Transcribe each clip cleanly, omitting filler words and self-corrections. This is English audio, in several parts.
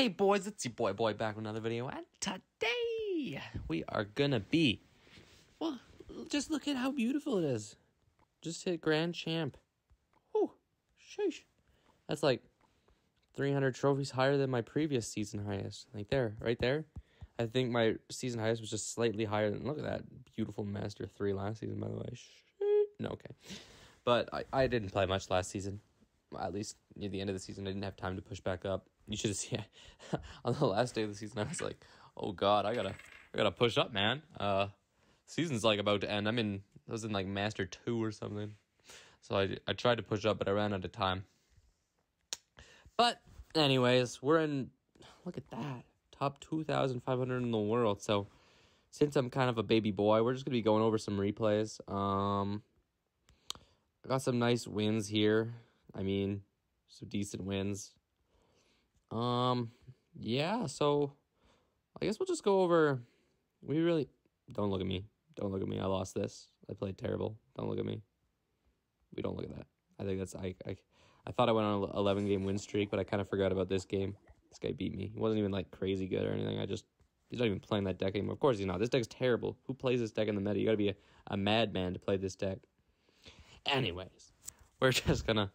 Hey boys, it's your boy back with another video, and today we are gonna be, well, just look at how beautiful it is. Just hit Grand Champ. Oh, sheesh. That's like 300 trophies higher than my previous season highest. Like there, right there. I think my season highest was just slightly higher than, look at that beautiful Master 3 last season, by the way. No, okay. But I didn't play much last season. At least near the end of the season, I didn't have time to push back up. You should have seen on the last day of the season, I was like, oh god, I gotta push up, man. Season's like about to end. I was in like Master 2 or something. So I tried to push up, but I ran out of time. But anyways, we're in, look at that, top 2,500 in the world. So since I'm kind of a baby boy, we're just gonna be going over some replays. I got some nice wins here. Some decent wins. Yeah, so I guess we'll just go over. Don't look at me. Don't look at me. I lost this. I played terrible. Don't look at me. We don't look at that. I think that's I thought I went on an 11-game win streak, but I kind of forgot about this game. This guy beat me. He wasn't even like crazy good or anything. He's not even playing that deck anymore. Of course he's not. This deck's terrible. Who plays this deck in the meta? You got to be a madman to play this deck. Anyways, we're just gonna.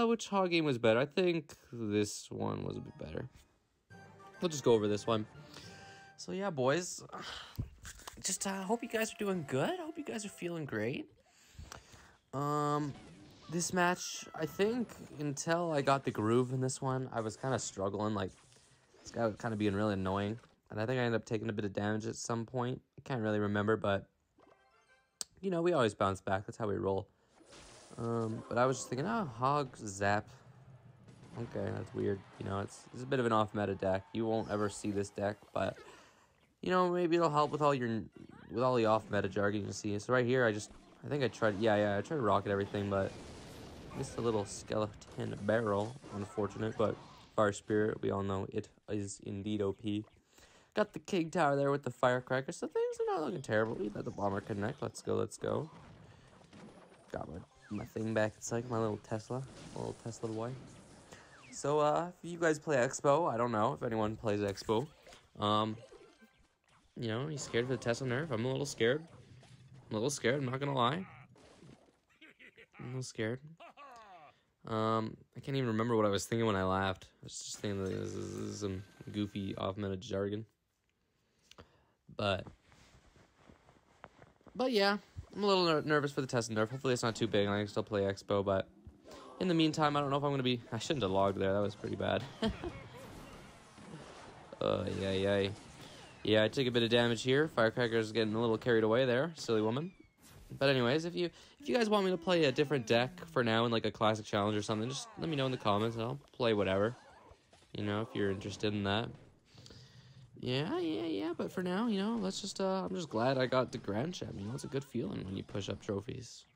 Which hog game was better? I think this one was a bit better. We'll just go over this one. So yeah, boys. Just hope you guys are doing good. Hope you guys are feeling great. This match, I think, until I got the groove in this one, I was kind of struggling. Like, this guy was kind of being really annoying. And I think I ended up taking a bit of damage at some point. I can't really remember, but, you know, we always bounce back. That's how we roll. But I was just thinking, hog zap. Okay, that's weird. You know, it's a bit of an off-meta deck. You won't ever see this deck, but, you know, maybe it'll help with all the off-meta jargon you see. So right here, I think I tried, I tried to rocket everything, but missed a little skeleton barrel. Unfortunate, but Fire Spirit, we all know it is indeed OP. Got the King Tower there with the Firecracker, so things are not looking terrible. We let the Bomber connect. Let's go. Got my thing back inside, my little Tesla boy. So, if you guys play xbow, I don't know if anyone plays xbow. You know, you scared for the Tesla nerf? I'm a little scared. I'm not gonna lie. I'm a little scared. I can't even remember what I was thinking when I laughed. I was just thinking that this is some goofy off-meta jargon. But yeah, I'm a little nervous for the Tesla nerf. Hopefully it's not too big and I can still play xbow, but in the meantime, I don't know if I'm going to be... I shouldn't have logged there. That was pretty bad. Yeah, I took a bit of damage here. Firecracker's getting a little carried away there. Silly woman. But anyways, if you guys want me to play a different deck for now in like a classic challenge or something, just let me know in the comments and I'll play whatever. You know, if you're interested in that. Yeah, but for now, you know, let's just, I'm just glad I got the Grand Champ. You know, it's a good feeling when you push up trophies.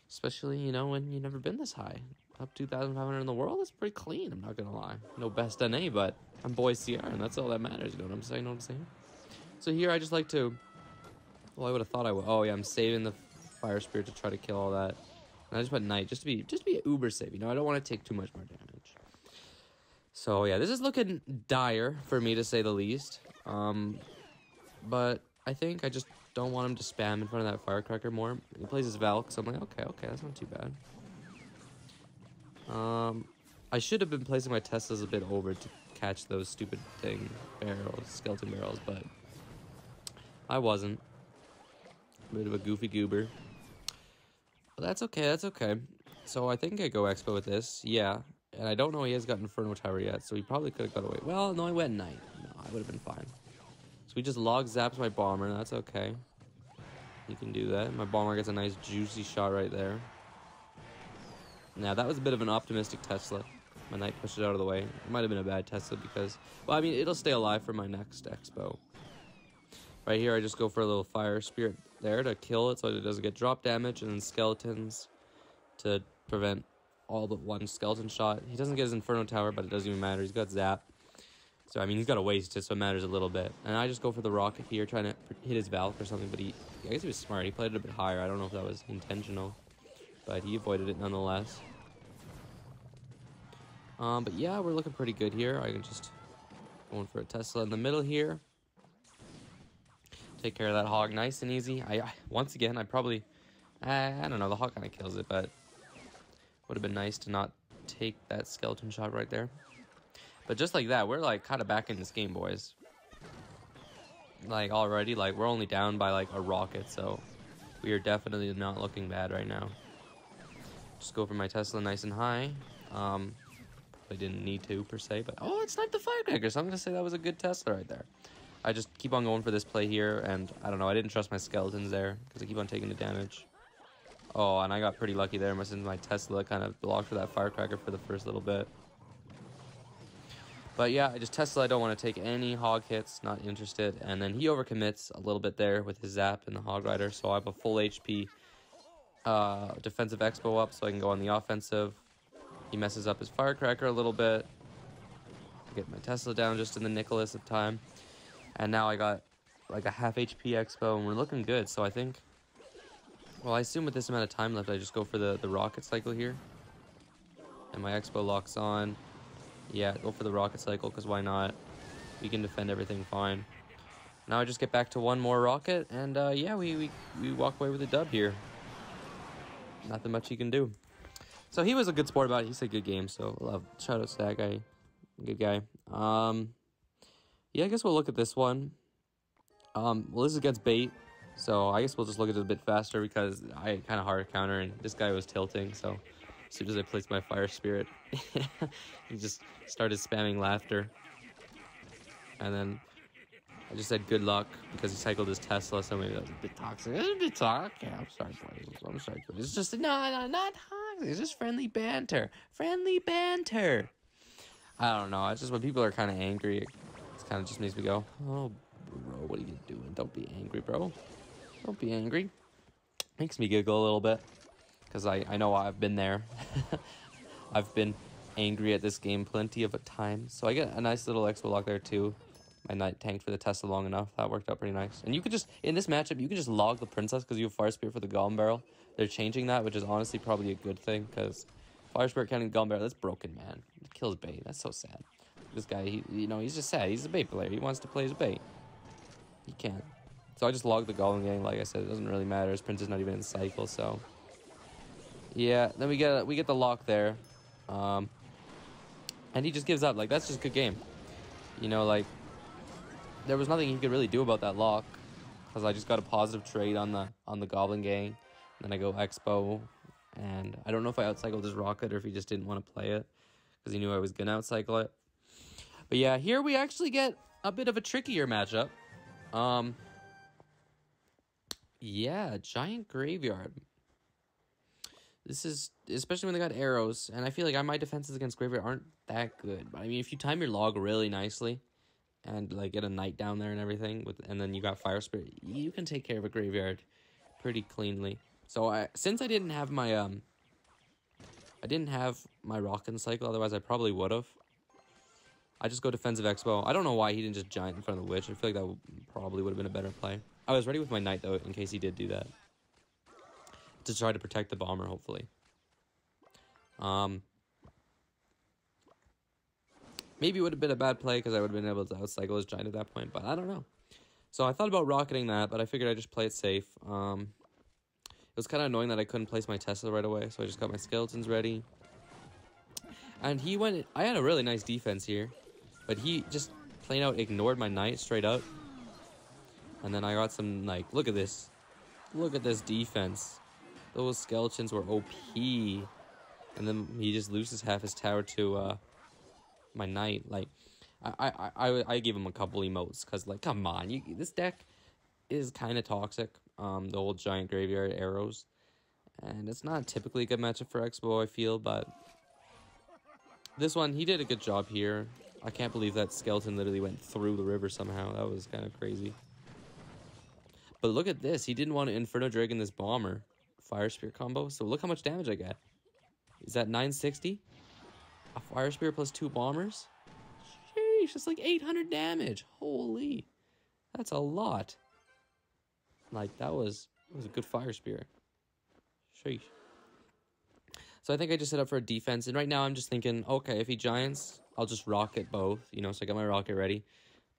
Especially, you know, when you've never been this high. Up 2,500 in the world, that's pretty clean, I'm not gonna lie. No best NA, but I'm boy CR, and that's all that matters, you know what I'm saying? So here, I just like to, well, I would have thought I would, oh yeah, I'm saving the Fire Spirit to try to kill all that. And I just went Knight, just to be uber safe, you know, I don't want to take too much more damage. So yeah, this is looking dire for me to say the least. But I think I just don't want him to spam in front of that Firecracker more. He plays his Valk, so I'm like, okay, that's not too bad. I should have been placing my Teslas a bit over to catch those stupid skeleton barrels, but I wasn't. A bit of a goofy goober. But that's okay. So I think I go Expo with this, yeah. And I don't know he has got Inferno Tower yet, so he probably could have got away. Well, no, he went Knight. No, I would have been fine. So he just log zaps my Bomber, and that's okay. You can do that. My Bomber gets a nice juicy shot right there. Now, that was a bit of an optimistic Tesla. My Knight pushed it out of the way. It might have been a bad Tesla because... Well, I mean, it'll stay alive for my next Expo. Right here, I just go for a little Fire Spirit there to kill it so it doesn't get drop damage, and then Skeletons to prevent all but one skeleton shot. He doesn't get his Inferno Tower, but it doesn't even matter. He's got Zap. So, I mean, he's got to waste it, so it matters a little bit. And I just go for the rocket here, trying to hit his Valk or something, but I guess he was smart. He played it a bit higher. I don't know if that was intentional, but he avoided it nonetheless. But yeah, we're looking pretty good here. I can just going for a Tesla in the middle here. Take care of that hog nice and easy. Once again, I probably, I don't know, the hog kind of kills it, but would have been nice to not take that skeleton shot right there. But just like that, we're like kind of back in this game, boys. Like already, like we're only down by like a rocket, so we are definitely not looking bad right now. Just go for my Tesla nice and high. Probably didn't need to per se, but oh, it sniped the firecracker, so I'm gonna say that was a good Tesla right there. I just keep on going for this play here, and I don't know, I didn't trust my skeletons there because I keep on taking the damage. Oh, and I got pretty lucky there since my Tesla kind of blocked for that firecracker for the first little bit. But yeah, I just Tesla, I don't want to take any hog hits, not interested. And then he overcommits a little bit there with his zap and the hog rider, so I have a full HP defensive expo up so I can go on the offensive. He messes up his firecracker a little bit. I get my Tesla down just in the Nicholas of time. And now I got like a half HP expo and we're looking good. So I think, well, I assume with this amount of time left, I just go for the rocket cycle here. And my expo locks on. Yeah, go for the rocket cycle because why not? We can defend everything fine. Now I just get back to one more rocket and yeah, we walk away with a dub here. Nothing much he can do. So he was a good sport about it. He said good game, so love. Shout out to that guy. Good guy. Yeah, I guess we'll look at this one. Well, this is against bait, so I guess we'll just look at it a bit faster because I kind of hard counter, and this guy was tilting, so as soon as I placed my fire spirit, he just started spamming laughter. And then I just said good luck because he cycled his Tesla, so maybe that was a bit toxic. It's a bit toxic. Yeah, I'm sorry, boys. I'm sorry. It's just, no, not toxic. It's just friendly banter. Friendly banter. I don't know. It's just when people are kind of angry, it kind of just makes me go, oh, bro, what are you doing? Don't be angry, bro. Don't be angry. Makes me giggle a little bit because I know I've been there. I've been angry at this game plenty of a time. So I get a nice little expo lock there too. My knight tanked for the Tesla long enough. That worked out pretty nice. And you could just, in this matchup, you can just log the princess because you have fire spirit for the golem barrel. They're changing that, which is honestly probably a good thing because fire spirit counting golem barrel, that's broken, man. It kills bait. That's so sad. This guy, he's just sad. He's a bait player. He wants to play as bait. He can't. So I just logged the golem gang. Like I said, it doesn't really matter. His prince is not even in cycle, so yeah. Then we get the lock there, and he just gives up. Like that's just good game. Like there was nothing he could really do about that lock because I just got a positive trade on the goblin gang. And then I go expo, and I don't know if I outcycled his rocket or if he just didn't want to play it because he knew I was gonna outcycle it. But yeah, here we actually get a bit of a trickier matchup. Yeah, giant graveyard. This is, especially when they got arrows, and I feel like my defenses against graveyard aren't that good. But I mean, if you time your log really nicely, and like get a knight down there and everything, and then you got fire spirit, you can take care of a graveyard pretty cleanly. So since I didn't have my rock cycle, otherwise I probably would have. I just go defensive expo. I don't know why he didn't just giant in front of the witch. I feel like that probably would have been a better play. I was ready with my knight, though, in case he did do that. To try to protect the bomber, hopefully. Maybe it would have been a bad play because I would have been able to outcycle his giant at that point, but I don't know. So I thought about rocketing that, but I figured I'd just play it safe. It was kind of annoying that I couldn't place my Tesla right away, so I just got my skeletons ready. And he went... I had a really nice defense here. But he just plain out ignored my knight straight up. And then I got some, like, look at this. Look at this defense. Those skeletons were OP. And then he just loses half his tower to my knight. Like, I gave him a couple emotes. Because, like, come on. This deck is kind of toxic. The old giant graveyard arrows. And it's not typically a good matchup for Expo, I feel. But this one, he did a good job here. I can't believe that skeleton literally went through the river somehow. That was kind of crazy. But look at this. He didn't want to Inferno Dragon this bomber. Fire Spirit combo. So look how much damage I get. Is that 960? A Fire Spirit plus 2 bombers? Sheesh, it's like 800 damage. Holy. That's a lot. Like, that was a good Fire Spirit. Sheesh. So I think I just set up for a defense. And right now I'm just thinking, okay, if he giants, I'll just rocket both, you know, so I got my rocket ready.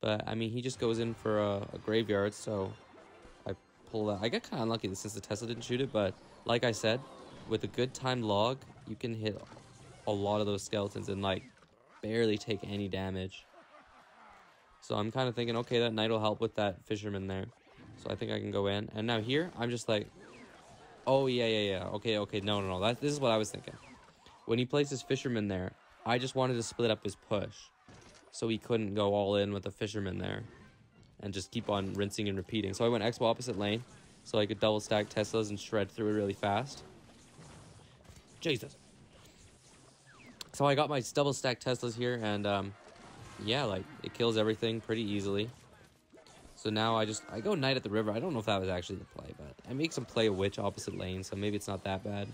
But, I mean, he just goes in for a graveyard, so I pull that. I got kind of unlucky since the Tesla didn't shoot it, but like I said, with a good time log, you can hit a lot of those skeletons and, like, barely take any damage. So I'm kind of thinking, okay, that knight will help with that fisherman there. So I think I can go in. And now here, I'm just like, oh, yeah. Okay, no. This is what I was thinking. When he placed his fisherman there, I just wanted to split up his push. So he couldn't go all in with the fisherman there. And just keep on rinsing and repeating. So I went xbow opposite lane. So I could double stack Teslas and shred through it really fast. Jesus. So I got my double stack Teslas here. And, yeah, like, it kills everything pretty easily. So now I go knight at the river. I don't know if that was actually the play, but I make him play a witch opposite lane, so maybe it's not that bad.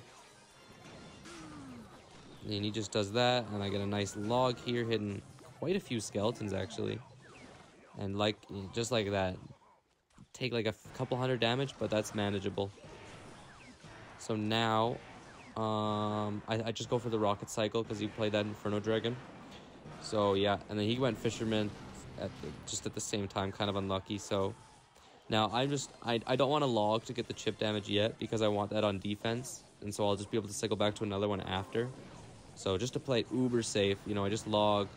And he just does that, and I get a nice log here, hitting quite a few skeletons, actually. And like, just like that, take like a couple hundred damage, but that's manageable. So now, I just go for the rocket cycle, because he played that Inferno Dragon. So yeah, and then he went Fisherman just at the same time, kind of unlucky. So now I don't want to log to get the chip damage yet because I want that on defense, and so I'll just be able to cycle back to another one after. So just to play it uber safe, you know, I just log,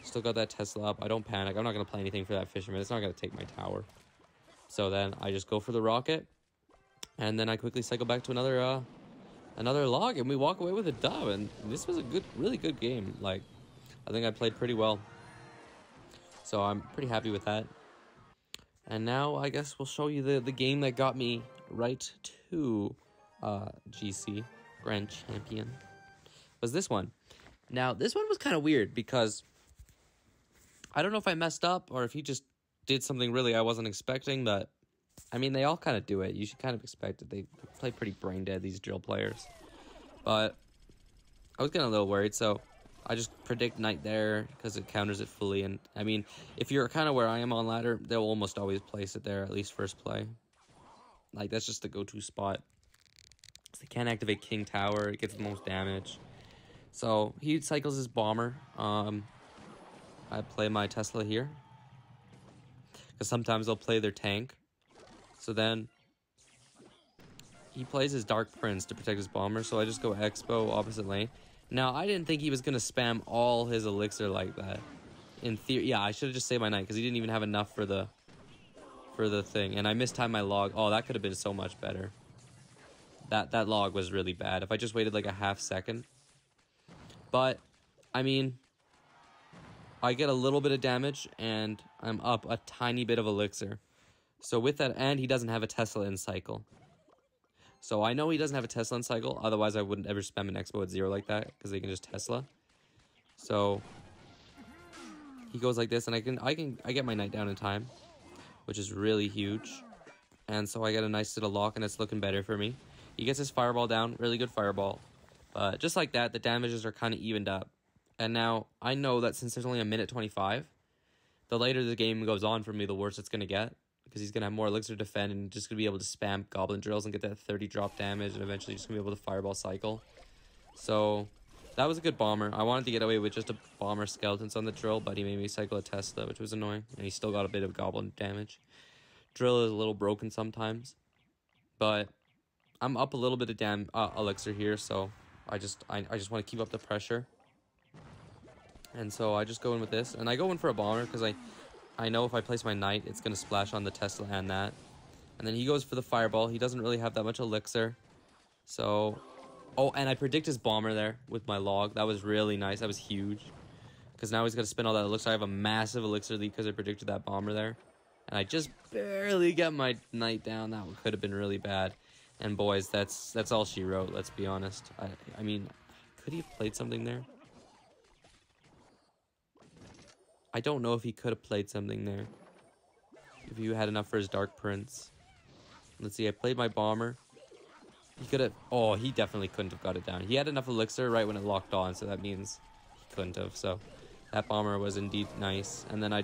still got that Tesla up. I don't panic. I'm not going to play anything for that Fisherman. It's not going to take my tower. So then I just go for the rocket, and then I quickly cycle back to another log, and we walk away with a dub. And this was a really good game. Like, I think I played pretty well. So I'm pretty happy with that. And now I guess we'll show you the game that got me right to GC Grand Champion. Was this one. Now this one was kind of weird because I don't know if I messed up or if he just did something really I wasn't expecting, but I mean, they all kind of do it. You should kind of expect it. They play pretty brain dead, these drill players. But I was getting a little worried, so I just predict knight there because it counters it fully. And I mean, if you're kind of where I am on ladder, they'll almost always place it there, at least first play. Like, that's just the go-to spot. So they can't activate King Tower. It gets the most damage. So he cycles his bomber. I play my Tesla here because sometimes they'll play their tank. So then he plays his Dark Prince to protect his bomber. So I just go xbow opposite lane. Now, I didn't think he was going to spam all his elixir like that. In theory, yeah, I should have just saved my knight because he didn't even have enough for the thing. And I mistimed my log. Oh, that could have been so much better. That log was really bad. If I just waited like a half second. But, I mean, I get a little bit of damage and I'm up a tiny bit of elixir. So with that, and he doesn't have a Tesla in cycle. So I know he doesn't have a Tesla in cycle, otherwise I wouldn't ever spam an expo at 0 like that, because they can just Tesla. So he goes like this, and I get my knight down in time, which is really huge. And so I get a nice little lock, and it's looking better for me. He gets his fireball down, really good fireball. But just like that, the damages are kind of evened up. And now I know that since there's only a minute 25, the later the game goes on for me, the worse it's going to get. Because he's going to have more elixir to defend and just going to be able to spam goblin drills and get that 30 drop damage and eventually just going to be able to fireball cycle. So that was a good bomber. I wanted to get away with just a bomber skeletons on the drill, but he made me cycle a Tesla, which was annoying. And he still got a bit of goblin damage. Drill is a little broken sometimes. But I'm up a little bit of elixir here, so I just want to keep up the pressure. And so I just go in with this. And I go in for a bomber because I know if I place my knight, it's going to splash on the Tesla and that. And then he goes for the fireball. He doesn't really have that much elixir. So, oh, and I predict his bomber there with my log. That was really nice. That was huge. Because now he's going to spin all that elixir. I have a massive elixir lead because I predicted that bomber there. And I just barely get my knight down. That could have been really bad. And boys, that's all she wrote, let's be honest. I mean, could he have played something there? I don't know if he could have played something there. If he had enough for his Dark Prince. Let's see, I played my bomber. He could have... Oh, he definitely couldn't have got it down. He had enough elixir right when it locked on, so that means he couldn't have. So that bomber was indeed nice. And then I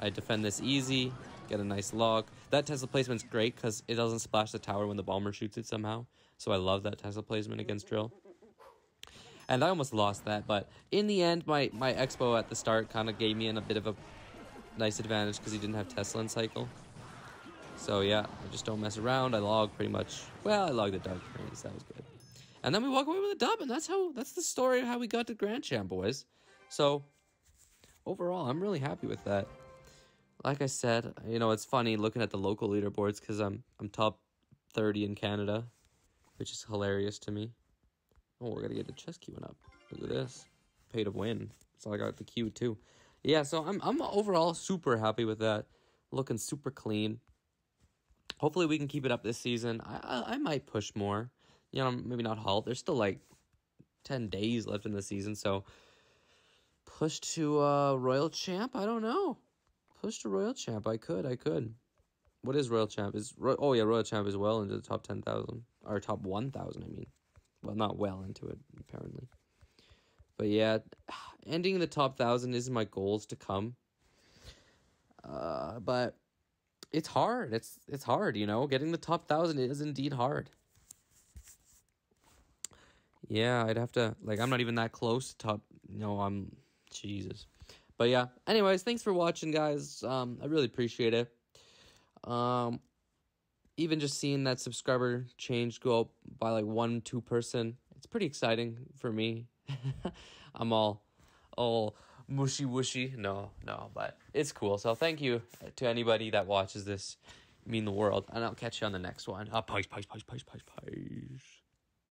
defend this easy, get a nice log. That Tesla placement's great because it doesn't splash the tower when the bomber shoots it somehow. So I love that Tesla placement against drill. And I almost lost that, but in the end, my xbow at the start kind of gave me a bit of a nice advantage because he didn't have Tesla in cycle. So yeah, I just don't mess around. I logged pretty much. Well, I logged the Dark Prince. That was good. And then we walk away with a dub, and that's the story of how we got to Grand Champ, boys. So overall, I'm really happy with that. Like I said, you know, it's funny looking at the local leaderboards because I'm top 30 in Canada, which is hilarious to me. Oh, we're gonna get the chest queuing up. Look at this, pay to win. So I got the queue too. Yeah, so I'm overall super happy with that. Looking super clean. Hopefully we can keep it up this season. I might push more. You know, maybe not halt. There's still like 10 days left in the season, so push to Royal Champ. I don't know. Push to Royal Champ. I could. What is Royal Champ? Oh yeah, Royal Champ is well into the top 10,000 or top 1,000. I mean, well, not well into it apparently. But yeah, ending in the top 1,000 is my goals to come. But it's hard. It's hard, you know. Getting the top 1,000 is indeed hard. Yeah, I'd have to, like, I'm not even that close to top, Jesus. But yeah, anyways, thanks for watching, guys. I really appreciate it. Even just seeing that subscriber change go up by like 1-2%, it's pretty exciting for me. I'm all mushy wushy. No, but it's cool. So thank you to anybody that watches this. You mean the world. And I'll catch you on the next one. Peace.